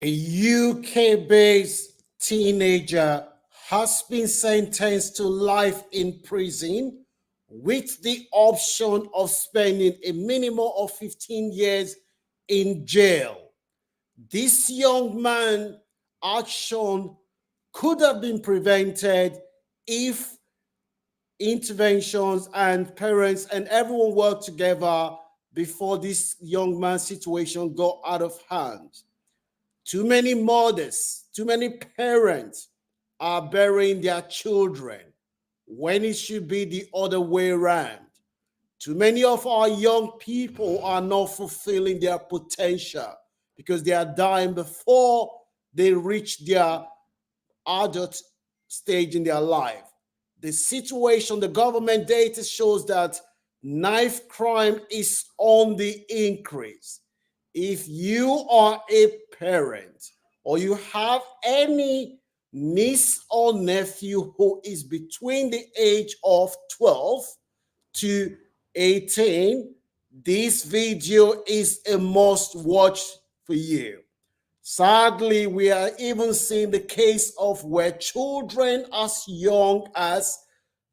A UK-based teenager has been sentenced to life in prison with the option of spending a minimum of 15 years in jail. This young man's action could have been prevented if interventions and parents and everyone worked together before this young man's situation got out of hand. Too many mothers, too many parents are burying their children when it should be the other way around. Too many of our young people are not fulfilling their potential because they are dying before they reach their adult stage in their life. The situation, the government data shows that knife crime is on the increase. If you are a parent or you have any niece or nephew who is between the age of 12 to 18, this video is a must watch for you. Sadly, we are even seeing the case of where children as young as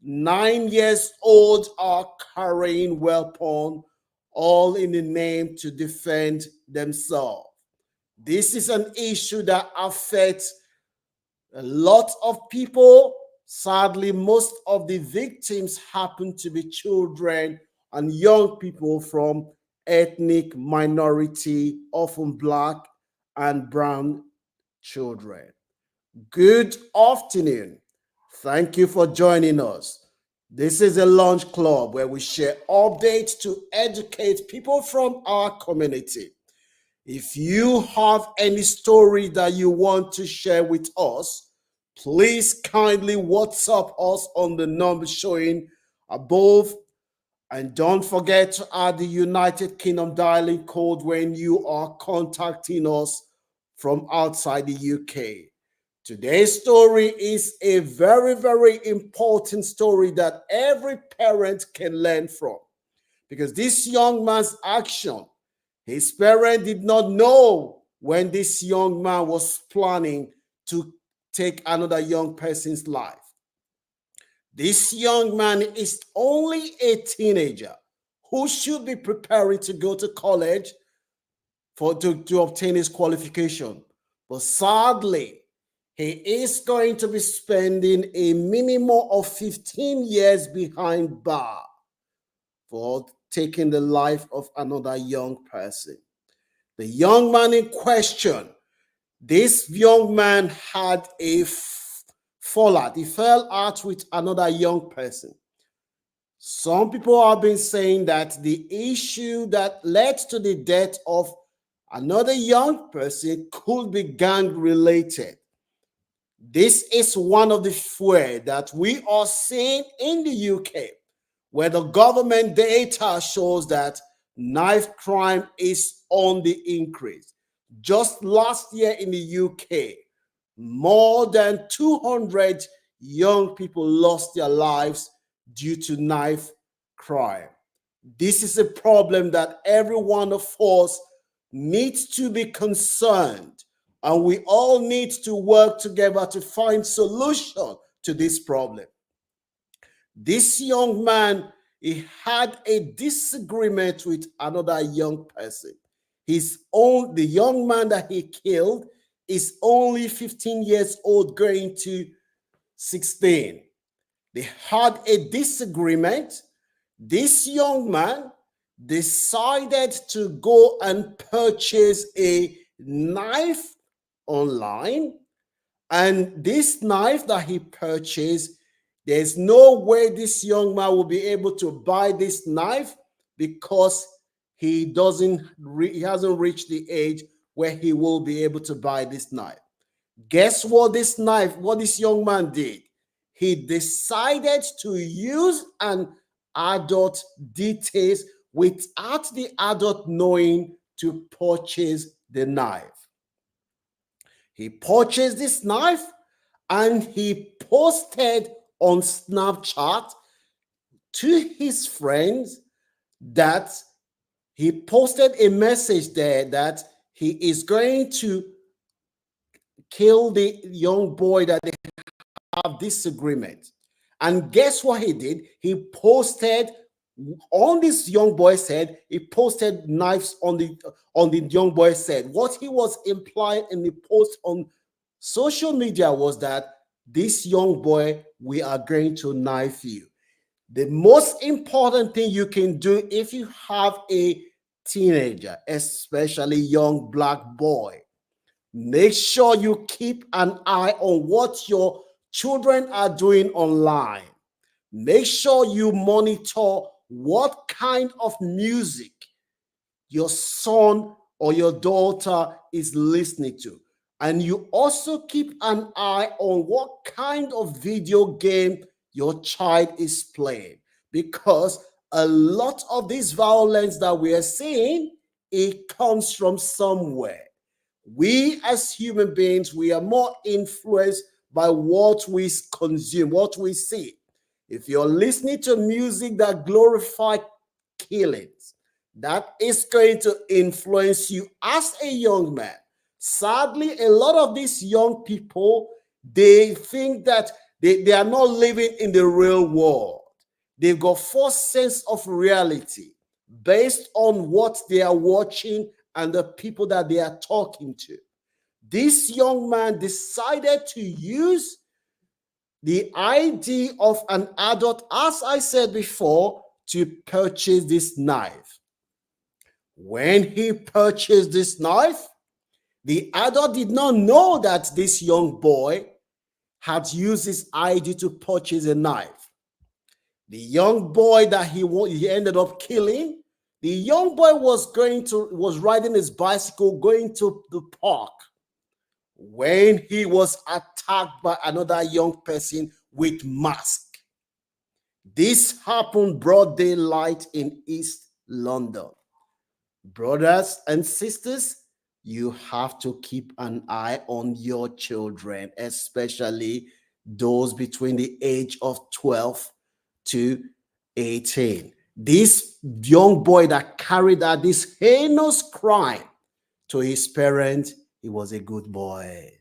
9 years old are carrying weapons, all in the name to defend themselves. This is an issue that affects a lot of people. Sadly, most of the victims happen to be children and young people from ethnic minority, often black and brown children. Good afternoon. Thank you for joining us. This is a lunch club where we share updates to educate people from our community. If you have any story that you want to share with us, please kindly WhatsApp us on the number showing above. And don't forget to add the United Kingdom dialing code when you are contacting us from outside the UK. Today's story is a very, very important story that every parent can learn from. Because this young man's action, his parent did not know when this young man was planning to take another young person's life. This young man is only a teenager who should be preparing to go to college to obtain his qualification. But sadly, he is going to be spending a minimum of 15 years behind bar for taking the life of another young person. The young man in question, this young man had a fallout. He fell out with another young person. Some people have been saying that the issue that led to the death of another young person could be gang related. This is one of the fear that we are seeing in the UK, where the government data shows that knife crime is on the increase. Just last year in the UK, more than 200 young people lost their lives due to knife crime. This is a problem that every one of us needs to be concerned, and we all need to work together to find solution to this problem. This young man, he had a disagreement with another young person. The young man that he killed is only 15 years old, going to 16. They had a disagreement. This young man decided to go and purchase a knife online. And this knife that he purchased, there's no way this young man will be able to buy this knife because he hasn't reached the age where he will be able to buy this knife. Guess what this young man did? He decided to use an adult details without the adult knowing to purchase the knife. He purchased this knife and he posted on Snapchat to his friends that he posted a message there that he is going to killed the young boy that they have disagreement. And guess what he did? He posted on this young boy's head, he posted knives on the young boy's head. What he was implying in the post on social media was that this young boy, we are going to knife you. The most important thing you can do if you have a teenager, especially young black boy, make sure you keep an eye on what your children are doing online. Make sure you monitor what kind of music your son or your daughter is listening to. And you also keep an eye on what kind of video game your child is playing. Because a lot of this violence that we are seeing, it comes from somewhere. We as human beings, we are more influenced by what we consume, what we see. If you're listening to music that glorifies killings, that is going to influence you as a young man. Sadly, a lot of these young people, they think that they are not living in the real world. They've got false sense of reality based on what they are watching and the people that they are talking to. This young man decided to use the ID of an adult, as I said before, to purchase this knife. When he purchased this knife, the adult did not know that this young boy had used his ID to purchase a knife. The young boy that he ended up killing, the young boy was riding his bicycle going to the park when he was attacked by another young person with mask. This happened broad daylight in East London. Brothers and sisters, you have to keep an eye on your children, especially those between the age of 12 to 18. This young boy that carried out this heinous crime to his parents, he was a good boy.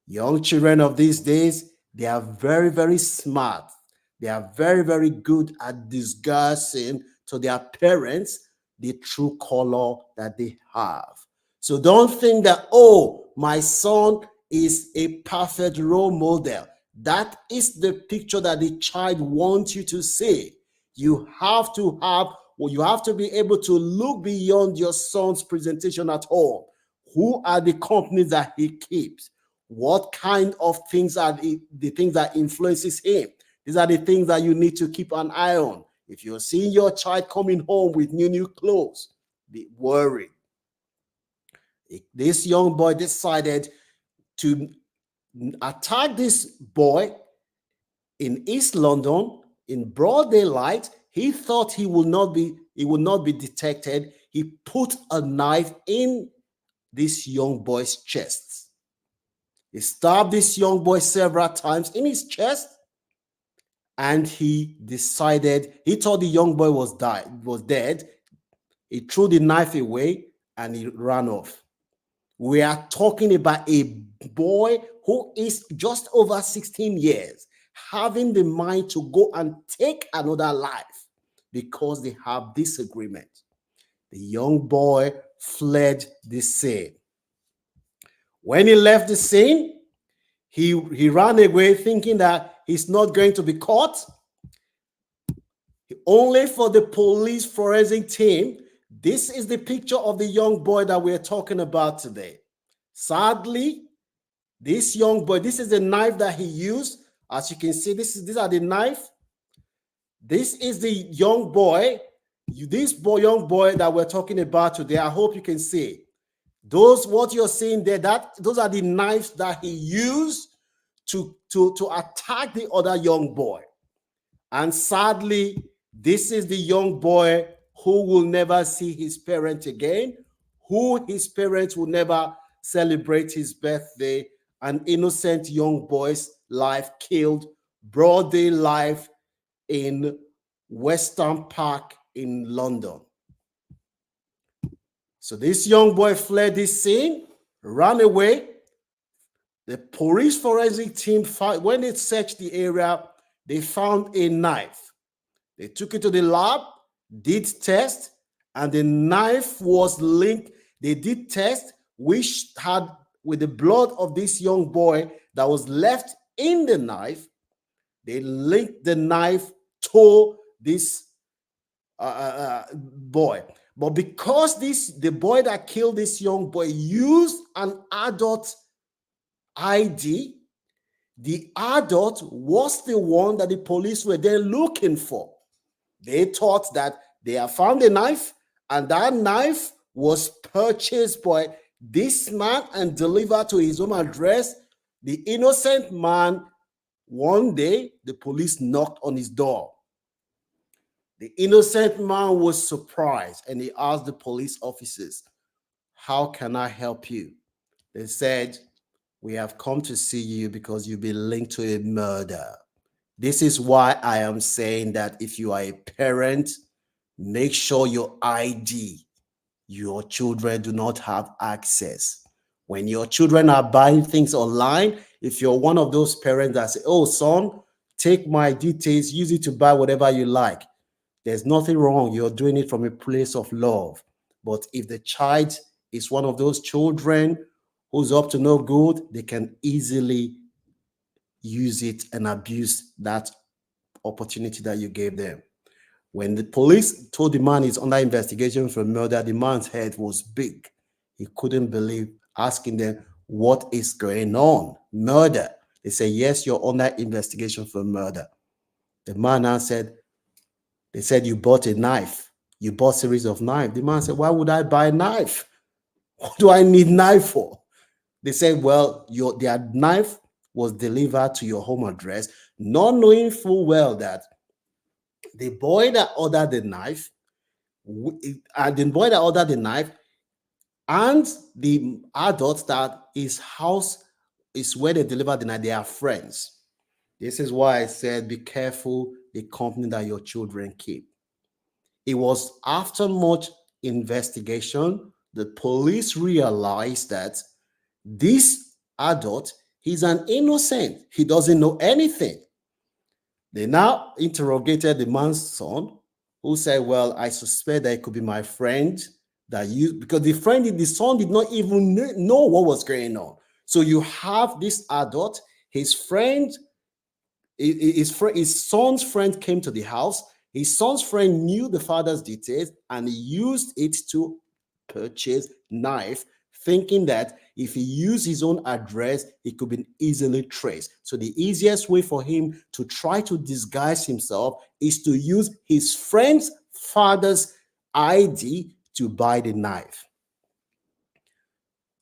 Young children of these days, they are very, very smart. They are very, very good at disguising to their parents the true color that they have. So don't think that, oh, my son is a perfect role model. That is the picture that the child wants you to see. You have to be able to look beyond your son's presentation at home. Who are the companies that he keeps? What kind of things are the things that influences him? These are the things that you need to keep an eye on. If you're seeing your child coming home with new clothes, be worried. This young boy decided to attack this boy in East London in broad daylight. He thought he would not be detected. He put a knife in this young boy's chest. He stabbed this young boy several times in his chest, and he thought the young boy was dead. He threw the knife away and he ran off. We are talking about a boy who is just over 16 years, having the mind to go and take another life because they have disagreement. The young boy fled the scene. When he left the scene, he ran away thinking that he's not going to be caught. Only for the police forensic team. This is the picture of the young boy that we're talking about today. Sadly, this young boy, this is the knife that he used. As you can see, these are the knife. This is the young boy, young boy that we're talking about today. I hope you can see. What you're seeing there, those are the knives that he used to attack the other young boy. And sadly, this is the young boy who will never see his parents again, who his parents will never celebrate his birthday. An innocent young boy's life killed, broad day life in Western Park in London. So this young boy fled this scene, ran away, The police forensic team found, when they searched the area, they found a knife. They took it to the lab, did test, and the knife was linked. They did test, which had with the blood of this young boy that was left in the knife. They linked the knife to this boy. But because the boy that killed this young boy used an adult ID, the adult was the one that the police were then looking for. They thought that they have found a knife, and that knife was purchased by this man and delivered to his home address. The innocent man, one day, the police knocked on his door. The innocent man was surprised, and he asked the police officers, "How can I help you?" They said, "We have come to see you because you've been linked to a murder." This is why I am saying that if you are a parent, make sure your ID, your children do not have access. When your children are buying things online, if you're one of those parents that say, "Oh, son, take my details, use it to buy whatever you like," there's nothing wrong. You're doing it from a place of love. But if the child is one of those children who's up to no good, they can easily use it and abuse that opportunity that you gave them. When the police told the man he's under investigation for murder, the man's head was big. He couldn't believe, asking them, "What is going on? Murder?" They say, "Yes, you're under investigation for murder." The man answered, they said, "You bought a knife. You bought a series of knives." The man said, "Why would I buy a knife? What do I need knife for?" They said, "Well, their knife was delivered to your home address," not knowing full well that the boy that ordered the knife, and the boy that ordered the knife, and the adult that his house is where they delivered the knife, they are friends. This is why I said, be careful the company that your children keep. It was after much investigation, the police realized that this adult, he's an innocent. He doesn't know anything. They now interrogated the man's son, who said, "Well, I suspect that it could be my friend that you," because the son did not even know what was going on. So you have this adult, his friend, his son's friend came to the house. His son's friend knew the father's details and he used it to purchase knife, thinking that if he used his own address, it could be easily traced. So the easiest way for him to try to disguise himself is to use his friend's father's ID to buy the knife.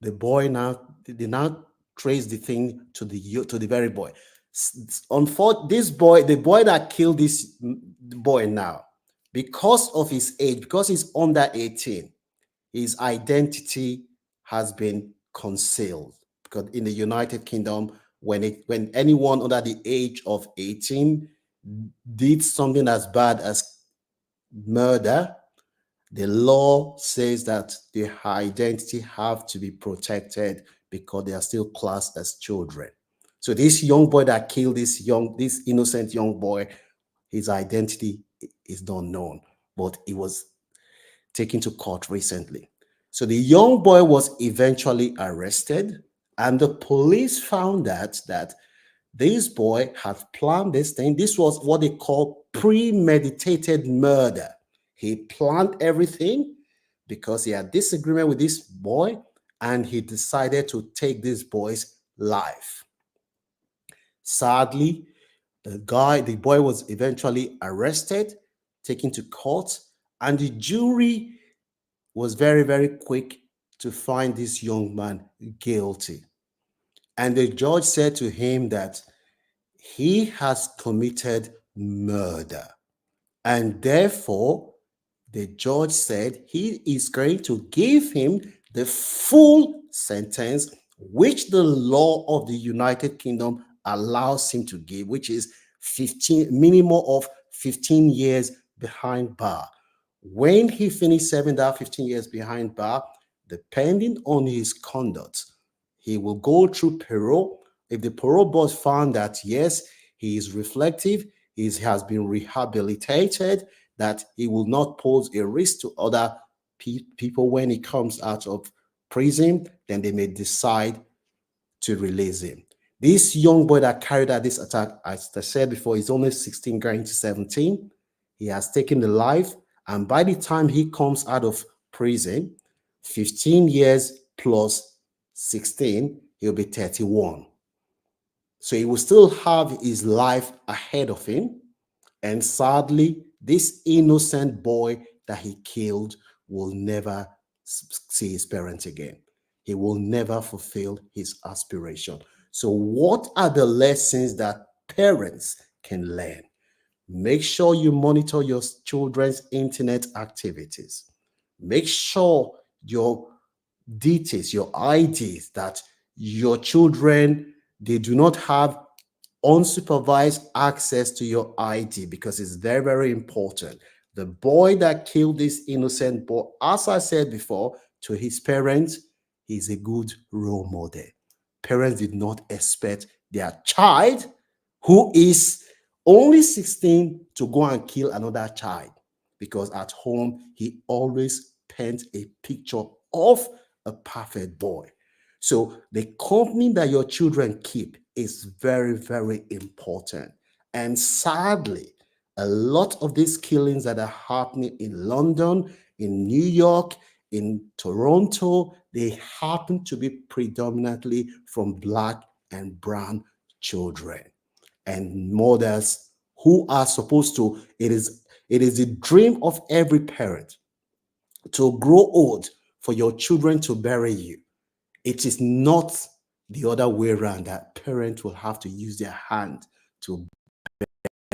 The boy now, they now trace the thing to the very boy. Unfortunately, this boy, the boy that killed this boy now, because of his age, because he's under 18, his identity has been concealed. Because in the United Kingdom, when anyone under the age of 18 did something as bad as murder, the law says that their identity have to be protected because they are still classed as children. So this young boy that killed this innocent young boy, his identity is not known, but he was taken to court recently. So the young boy was eventually arrested, and the police found out that this boy had planned this thing. This was what they call premeditated murder. He planned everything because he had disagreement with this boy, and he decided to take this boy's life. Sadly, the boy was eventually arrested, taken to court, and the jury was very, very quick to find this young man guilty. And the judge said to him that he has committed murder. And therefore, the judge said he is going to give him the full sentence, which the law of the United Kingdom allows him to give, which is minimum of 15 years behind bar. When he finished serving that 15 years behind bar, depending on his conduct, he will go through parole. If the parole board found that, yes, he is reflective, he has been rehabilitated, that he will not pose a risk to other people when he comes out of prison, then they may decide to release him. This young boy that carried out this attack, as I said before, is only 16 going to 17. He has taken the life, and by the time he comes out of prison, 15 years plus 16, he'll be 31. So he will still have his life ahead of him. And sadly, this innocent boy that he killed will never see his parents again. He will never fulfill his aspiration. So what are the lessons that parents can learn? Make sure you monitor your children's internet activities. Make sure your details, your IDs, that your children, they do not have unsupervised access to your ID, because it's very, very important. The boy that killed this innocent boy, as I said before, to his parents, he's a good role model. Parents did not expect their child, who is only 16, to go and kill another child, because at home he always paints a picture of a perfect boy. So the company that your children keep is very, very important. And sadly, a lot of these killings that are happening in London, in New York, in Toronto, they happen to be predominantly from Black and brown children and mothers who are supposed to, it is the dream of every parent to grow old for your children to bury you. It is not the other way around, that parents will have to use their hand to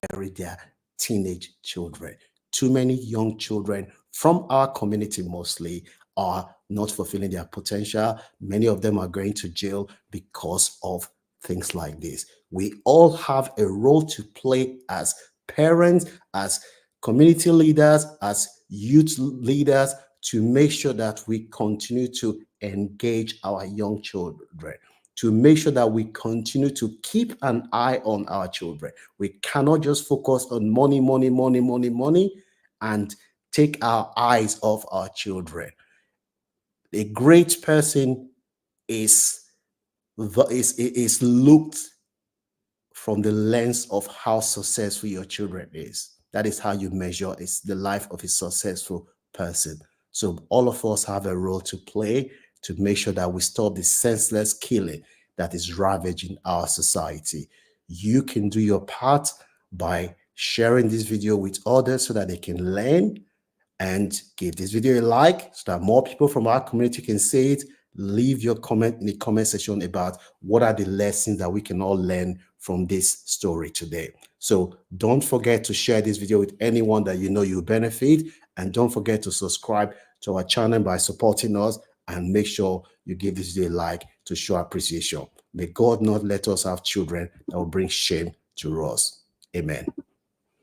bury their teenage children. Too many young children from our community mostly are not fulfilling their potential. Many of them are going to jail because of things like this. We all have a role to play as parents, as community leaders, as youth leaders, to make sure that we continue to engage our young children, to make sure that we continue to keep an eye on our children. We cannot just focus on money, money, money, money, money, and take our eyes off our children. A great person is looked from the lens of how successful your children is. That is how you measure is the life of a successful person. So all of us have a role to play to make sure that we stop the senseless killing that is ravaging our society. You can do your part by sharing this video with others so that they can learn, and give this video a like so that more people from our community can see it. Leave your comment in the comment section about what are the lessons that we can all learn from this story today. So don't forget to share this video with anyone that you know you benefit, and don't forget to subscribe to our channel by supporting us, and make sure you give this video a like to show appreciation. May God not let us have children that will bring shame to us. Amen.